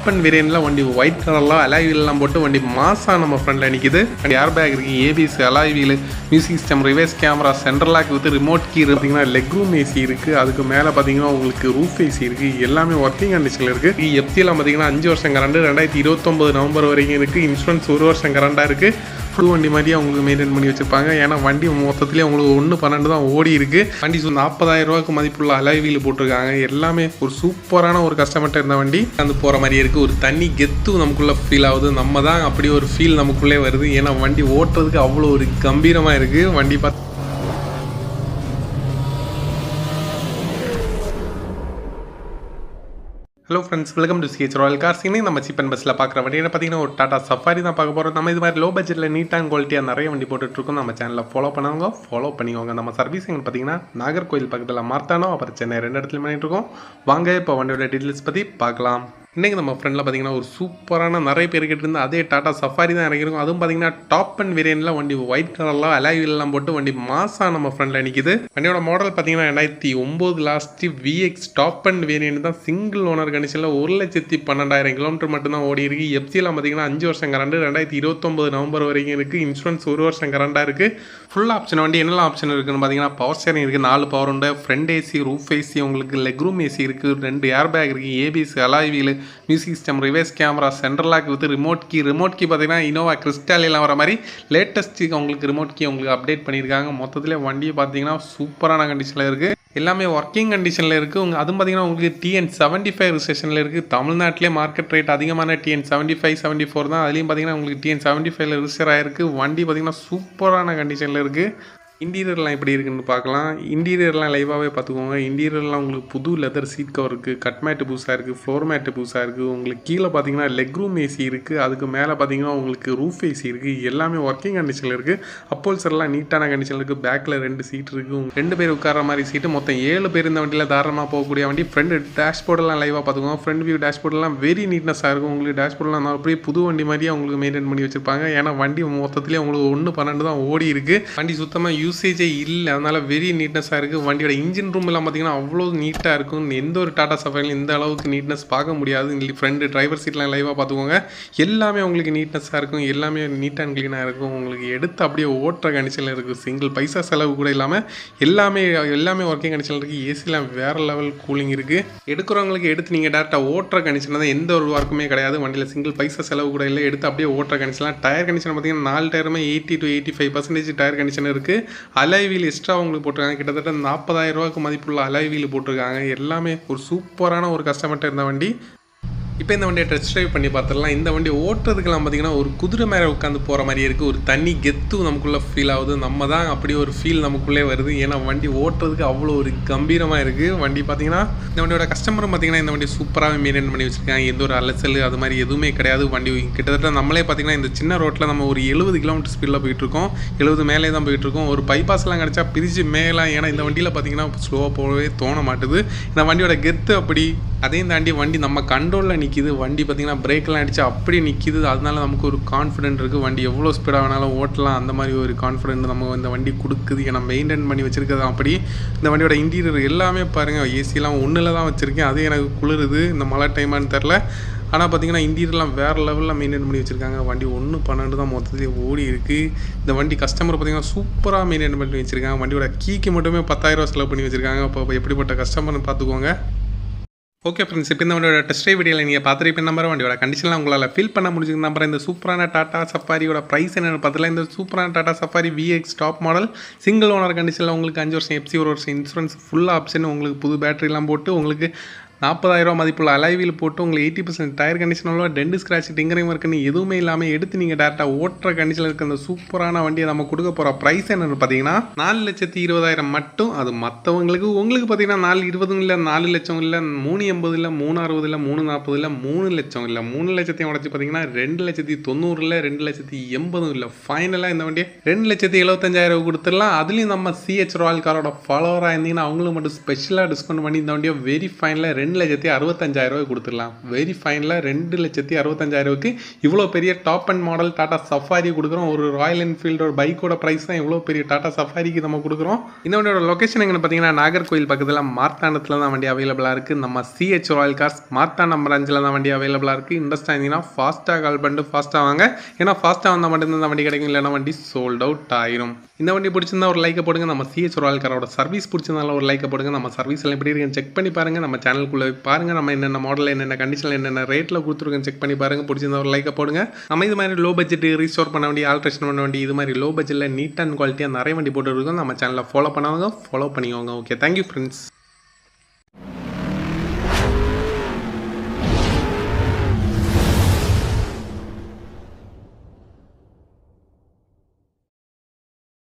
Top and வேரியன்ட்ல வண்டி white கலர்லாம் alloy வீல்லாம் போட்டு வண்டி மாசா நம்ம ஃப்ரண்ட்ல நிக்குது. வண்டி ஏர் பேக் இருக்கு, ABS, alloy wheel, music system, reverse camera, central lock with remote key பார்த்தீங்கன்னா லெக் ரூம் ஏசி இருக்கு. அதுக்கு மேலே பார்த்தீங்கன்னா உங்களுக்கு ரூஃப் ஏசி இருக்கு. எல்லாமே ஒர்க்கிங் கண்டிஷன்ல இருக்கு. எஃப்சிலாம் பார்த்தீங்கன்னா 5 வருஷம் கரண்ட், 2029 நவம்பர் வரைக்கும் இருக்கு. இன்சூரன்ஸ் 1 வருஷம் கரண்டா இருக்கு. ஃபுல் வண்டி மாதிரியே அவங்களுக்கு மெயின்டைன் பண்ணி வச்சிருப்பாங்க. ஏன்னா வண்டி மொத்தத்திலே உங்களுக்கு 1.12 தான் ஓடி இருக்கு. வண்டி 40,000 ரூபாய்க்கு மதிப்புள்ள அலாய் வீல் போட்டிருக்காங்க. எல்லாமே ஒரு சூப்பரான ஒரு கஸ்டமர்கிட்ட இருந்த வண்டி அந்த போகிற மாதிரி இருக்குது. ஒரு தனி கெத்து நமக்குள்ளே ஃபீல் ஆகுது. நம்ம தான் அப்படி ஒரு ஃபீல் நமக்குள்ளே வருது. ஏன்னா வண்டி ஓட்டுறதுக்கு அவ்வளோ ஒரு கம்பீரமாக இருக்குது. வண்டி பார்த்து hello friends, welcome to CH Royal cars. இன்னைக்கு நம்ம சீப் அண்ட் பஸ்ஸில் பார்க்குற வண்டி என்ன பார்த்தீங்கன்னா ஒரு டாடா சஃபாரி தான் பார்க்க போகிறோம். நம்ம இது மாதிரி லோ பட்ஜெட்டில் நீட்டாக குவாலிட்டியாக நிறைய வண்டி போட்டுட்ருக்கோம். நம்ம சேனலில் ஃபாலோ பண்ணிக்கோங்க. நம்ம சர்வீஸிங் பார்த்தீங்கன்னா நாகர்கோயில் பக்கத்தில் மார்த்தானோ, அப்புறம் சென்னை 2 இடத்துலையும் பண்ணிட்டு இருக்கோம். வாங்க இப்போ வண்டியோட டீட்டெயில்ஸ் பற்றி பார்க்கலாம். இன்றைக்கி நம்ம ஃப்ரெண்டில் பார்த்தீங்கன்னா ஒரு சூப்பரான நிறைய பேர் கிட்ட இருந்து அதே டாடா சஃபாரி தான் இறங்கிருக்கும். அதுவும் பார்த்தீங்கன்னா டாப் அண்ட் வேரியன்ட்ல வண்டி ஒயிட் கலர்லாம் அலாய் வீல்லாம் போட்டு வண்டி மாசா நம்ம ஃப்ரெண்டில் நிற்கிது. வண்டியோட மாடல் பார்த்தீங்கன்னா 2009 last VX top and variant தான். சிங்கிள் ஓனர் கண்டிஷனில் 1,12,000 கிலோமீட்டர் மட்டும்தான் ஓடி இருக்கு. எஃப்சிலாம் பார்த்தீங்கன்னா 5 வருஷம் கரண்ட், 2029 நவம்பர் வரைக்கும் இருக்குது. இன்சூரன்ஸ் 1 வருஷம் கரண்டாக இருக்குது. ஃபுல் ஆப்ஷன் வண்டி என்னெல்லாம் ஆப்ஷன் இருக்குன்னு பார்த்தீங்கன்னா பவர் ஸ்டேரிங் இருக்குது, 4 பவர் உண்டு, ஃப்ரண்ட் ஏசி, ரூஃப் ஏசி, உங்களுக்கு லெக் ரூம் ஏசி இருக்குது, 2 ஏர் பேக் இருக்குது, ABS, alloy wheel, music system, reverse camera, central lock with remote key பார்த்தீங்கன்னா இனோவா கிறிஸ்டால் எல்லாம் வர மாதிரி லேட்டஸ்ட் உங்களுக்கு ரிமோட் கீ உங்களுக்கு அப்டேட் பண்ணியிருக்காங்க. மொத்தத்தில் வண்டியை பார்த்தீங்கன்னா சூப்பரான கண்டிஷனில் இருக்குது. எல்லாமே ஒர்க்கிங் கண்டிஷனில் இருக்குது. அதுவும் பார்த்தீங்கன்னா உங்களுக்கு TN75 ரிஜிஸ்ட்ரேஷனில் இருக்குது. தமிழ்நாட்டிலே மார்க்கெட் ரேட் அதிகமான TN75, 74 தான். அதுலேயும் பார்த்தீங்கன்னா உங்களுக்கு TN75 ரிஜிஸ்டர் ஆகிருக்கு. வண்டி பார்த்தீங்கன்னா சூப்பரான கண்டிஷனில் இருக்குது. இன்டீரியர்லாம் எப்படி இருக்குன்னு பார்க்கலாம். இன்டீரியர்லாம் லைவாகவே பார்த்துக்கோங்க. இன்டீரியர்லாம் உங்களுக்கு புது லெதர் சீட் கவர் இருக்குது, கட் மேட்டு புதுசாக இருக்குது, ஃப்ளோர் மேட்டு புதுசாக இருக்குது. உங்களுக்கு கீழே பார்த்தீங்கன்னா லெக் ரூம் ஏசி இருக்குது. அதுக்கு மேலே பார்த்தீங்கன்னா உங்களுக்கு ரூஃப் ஏசி இருக்குது. எல்லாமே ஒர்க்கிங் கண்டிஷனில் இருக்குது. அப்போல்சர்லாம் நீட்டான கண்டிஷனில் இருக்குது. பேக்கில் 2 சீட் இருக்குது. 2 பேர் உட்கார மாதிரி சீட்டு. மொத்தம் 7 பேர் இந்த வண்டியில் தாராளமாக போகக்கூடிய வண்டி. ஃப்ரண்ட் டேஷ்போர்டெல்லாம் லைவாக பார்த்துக்கோங்க. ஃப்ரண்ட் வியூ டேஷ்போர்டெல்லாம் வெரி நீட்னஸாக இருக்கும். உங்களுக்கு டேஷ்போர்டெலாம் அப்படியே புது வண்டி மாதிரியே உங்களுக்கு மெயின்டைன் பண்ணி வச்சிருப்பாங்க. ஏன்னா வண்டி மொத்தத்திலே உங்களுக்கு 1.12 தான் ஓடி இருக்குது. வண்டி சுத்தமாக யூசேஜே இல்லை, அதனால வெரி நீட்னஸாக இருக்குது. வண்டியோட இன்ஜின் ரூம் எல்லாம் பார்த்தீங்கன்னா அவ்வளோ நீட்டாக இருக்கும். எந்த ஒரு டாடா சஃபாரிலும் இந்த அளவுக்கு நீட்னஸ் பார்க்க முடியாது. ஃப்ரண்ட் டிரைவர் சீட்லாம் லைவாக பார்த்துக்கோங்க. எல்லாமே உங்களுக்கு நீட்னஸாக இருக்கும். எல்லாமே நீட் அண்ட் க்ளீனாக இருக்கும். உங்களுக்கு எடுத்து அப்படியே ஓட்டுற கண்டிஷனில் இருக்குது. சிங்கிள் பைசா செலவு கூட இல்லாமல் எல்லாமே ஒர்க்கிங் கண்டிஷனில் இருக்குது. ஏசிலாம் வேறு லெவல் கூலிங் இருக்குது. எடுக்கிறவங்களுக்கு எடுத்து நீங்கள் டேரெக்டாக ஓட்டுற கண்டிஷனில் தான். எந்த ஒரு ஒர்க்குமே கிடையாது. வண்டியில் சிங்கிள் பைசா செலவு கூட இல்லை. எடுத்து அப்படியே ஓட்டுற கண்டிஷன்லாம். டயர் கண்டிஷன் பார்த்தீங்கன்னா 4 டயருமே 80 to 85% டயர் கண்டிஷன் இருக்குது. அலாய் வீல் எக்ஸ்ட்ரா உங்களுக்கு போட்டிருக்காங்க. கிட்டத்தட்ட 40,000 ரூபாய்க்கு மதிப்புள்ள அலாய் வீல் போட்டிருக்காங்க. எல்லாமே ஒரு சூப்பரான ஒரு கஸ்டமர்கிட்ட இருந்த வண்டி. இப்போ இந்த வண்டியை டெஸ்ட் ட்ரைவ் பண்ணி பார்த்துடலாம். இந்த வண்டி ஓட்டுறதுக்கெல்லாம் பார்த்தீங்கன்னா ஒரு குதிரை மேலே உட்காந்து போகிற மாதிரி இருக்குது. ஒரு தனி கெத்து நமக்குள்ளே ஃபீல் ஆகுது. நம்ம தான் அப்படி ஒரு ஃபீல் நமக்குள்ளே வருது. ஏன்னா வண்டி ஓட்டுறதுக்கு அவ்வளோ ஒரு கம்பீரமாக இருக்குது. வண்டி பார்த்தீங்கன்னா இந்த வண்டியோட கஸ்டமரும் பார்த்தீங்கன்னா இந்த வண்டி சூப்பராகவே மெயின்டைன் பண்ணி வச்சுருக்காங்க. எந்த ஒரு அலசல் அது மாதிரி எதுவுமே கிடையாது. வண்டி கிட்டத்தட்ட நம்மளே பார்த்தீங்கன்னா இந்த சின்ன ரோட்டில் நம்ம ஒரு 70 கிலோமீட்டர் ஸ்பீடில் போயிட்டுருக்கோம். 70 மேலே தான் போயிட்டுருக்கோம். ஒரு பைபாஸ்லாம் கிடச்சா பிரித்து மேலாம். ஏன்னா இந்த வண்டியில் பார்த்தீங்கன்னா ஸ்லோவாக போகவே தோண மாட்டுது. இந்த வண்டியோட கெத்து அப்படி. அதையும் தாண்டி வண்டி நம்ம கண்ட்ரோலில் நிற்கிது. வண்டி பார்த்திங்கன்னா பிரேக்கெலாம் அடித்து அப்படி நிற்கிது. அதனால நமக்கு ஒரு கான்ஃபிடென்ட் இருக்குது. வண்டி எவ்வளோ ஸ்பீடாக வேணாலும் ஓட்டலாம். அந்த மாதிரி ஒரு கான்ஃபிடென்ட் நம்ம இந்த வண்டி கொடுக்குது. ஏன்னா மெயின்டைன் பண்ணி வச்சுருக்கிறது அப்படி. இந்த வண்டியோட இன்டீரியர் எல்லாமே பாருங்கள். ஏசிலாம் 1ல் தான் வச்சுருக்கேன். அது எனக்கு குளிருது இந்த மழை டைமானு தெரில. ஆனால் பார்த்தீங்கன்னா இன்டீரியர்லாம் வேறு லெவலில் மெயின்டைன் பண்ணி வச்சுருக்காங்க. வண்டி 1.12 தான் மொத்தத்திலே ஓடி இருக்குது. இந்த வண்டி கஸ்டமர் பார்த்தீங்கன்னா சூப்பராக மெயின்டைன் பண்ணி வச்சுருக்காங்க. வண்டியோட கீக்கு மட்டுமே 10,000 ரூபா செலவு பண்ணி வச்சுருக்காங்க. இப்போ எப்படிப்பட்ட கஸ்டமர்னு பார்த்துக்கோங்க. ஓகே ஃப்ரெண்ட்ஸ், இப்போ இந்த வண்டியோட டெஸ்ட் ட்ரைவ் வீடியோவில் நீங்கள் பார்த்துருப்ப நம்பர் வண்டியோட கண்டிஷன்லாம் உங்களால் ஃபீல் பண்ண முடிஞ்சுக்க நம்பர். இந்த சூப்பரான டாடா சஃபாரியோட ப்ரைஸ் என்னென்னு பார்த்தலாம். இந்த சூப்பரான Tata safari VX top model single owner கண்டிஷனில் உங்களுக்கு 5 வருஷம் எஃப்சி, 1 வருஷம் இன்சூரன்ஸ், ஃபுல் ஆப்ஷன், உங்களுக்கு புது பேட்டரிலாம் போட்டு உங்களுக்கு 40,000 ரூபா மதிப்புள்ள அலாய் வீல் போட்டு உங்களுக்கு 80% டயர் கண்டிஷன் உள்ள டென்ட் ஸ்க்ராட்ச் டிங்கரிங் ஒர்க்குன்னு எதுவுமே இல்லாமல் எடுத்து நீங்கள் டேரெக்டாக ஓட்டுற கண்டிஷனில் இருக்க அந்த சூப்பரான வண்டியை நம்ம கொடுக்க போகிற ப்ரைஸ் என்னென்னு பார்த்தீங்கன்னா 4,20,000 மட்டும். அது மற்றவங்களுக்கு உங்களுக்கு பார்த்தீங்கன்னா 4,20,000 இல்லை, 4 லட்சம் இல்லை, 3,80,000 இல்லை, 3,60,000 இல்லை, 3,40,000 இல்லை, 3 லட்சம் இல்லை, 3 லட்சத்தையும் உடச்சி பார்த்தீங்கன்னா 2,90,000 இல்லை, 2,80,000 இல்லை. ஃபைனலாக இந்த வண்டியை 2,75,000 கொடுத்துடலாம். அதுலேயும் நம்ம சிஹெச் ராயல் காரோட ஃபாலோவராக இருந்தீங்கன்னா அவங்களுக்கு மட்டும் ஸ்பெஷலாக டிஸ்கவுண்ட் பண்ணி இந்த வண்டியை வெரி ஃபைனலாக 2,65,000 கொடுத்துடலாம். வெரி ஃபைனில் 2,65,000க்கு இவ்வளோ பெரிய top and model Tata safari கொடுக்குறோம். ஒரு ராயல் என்ஃபீல்டோட பைக்கோட ப்ரைஸ் தான் இவ்வளோ பெரிய டாடா சஃபாரிக்கு நம்ம கொடுக்குறோம். இந்த வண்டியோட லொக்கேஷன் எங்கன்னு பார்த்தீங்கன்னா நாகர்கோயில் பக்கத்தில் மார்த்தாண்டத்தில் தான் வண்டி அவைலபிளாக இருக்குது. நம்ம சிஹெச் ராயல் கார்ஸ் மார்த்தாண்டம் பிரான்ச்சில் தான் வண்டி அவைலபிளாக இருக்குது. இன்ட்ரெஸ்ட் ஆயிருந்தீங்கன்னா ஃபாஸ்ட்டாக கால் பண்ணிட்டு ஃபாஸ்ட்டாக வாங்க. ஏன்னா ஃபாஸ்ட்டாக வந்தால் மட்டும்தான் இந்த வண்டி கிடைக்கும், இல்லைன்னா வண்டி சோல்ட் அவுட் ஆயிரும். இந்த வண்டி பிடிச்சிருந்தா ஒரு லைக்கை போடுங்க. நம்ம சிஹெச் ராயல் காரோட சர்வீஸ் பிடிச்சிருந்தாலும் ஒரு லைக்கை போடுங்க. நம்ம சர்வீஸ் எல்லாம் எப்படி இருக்குன்னு செக் பண்ணி பாருங்கள். நம்ம சேனலுக்குள்ளே பாருங்கள், நம்ம என்னென்ன மாடல் என்னென்ன கண்டிஷனில் என்னென்ன ரேட்டில் கொடுத்துருக்கேன் செக் பண்ணி பாருங்கள். பிடிச்சிருந்தா ஒரு லைக்கை போடுங்க. நம்ம இது மாதிரி லோ பட்ஜெட் ரீஸ்டோர் பண்ண வேண்டிய ஆல்ட்ரேஷன் பண்ண வேண்டிய இது மாதிரி லோ பட்ஜெட்டில் நீட் அண்ட் குவாலிட்டியாக நிறைய வண்டி போட்டுருக்கோம். நம்ம சேனலில் ஃபாலோ பண்ணுவாங்க, ஃபாலோ பண்ணிக்கோங்க. Okay, thank you friends.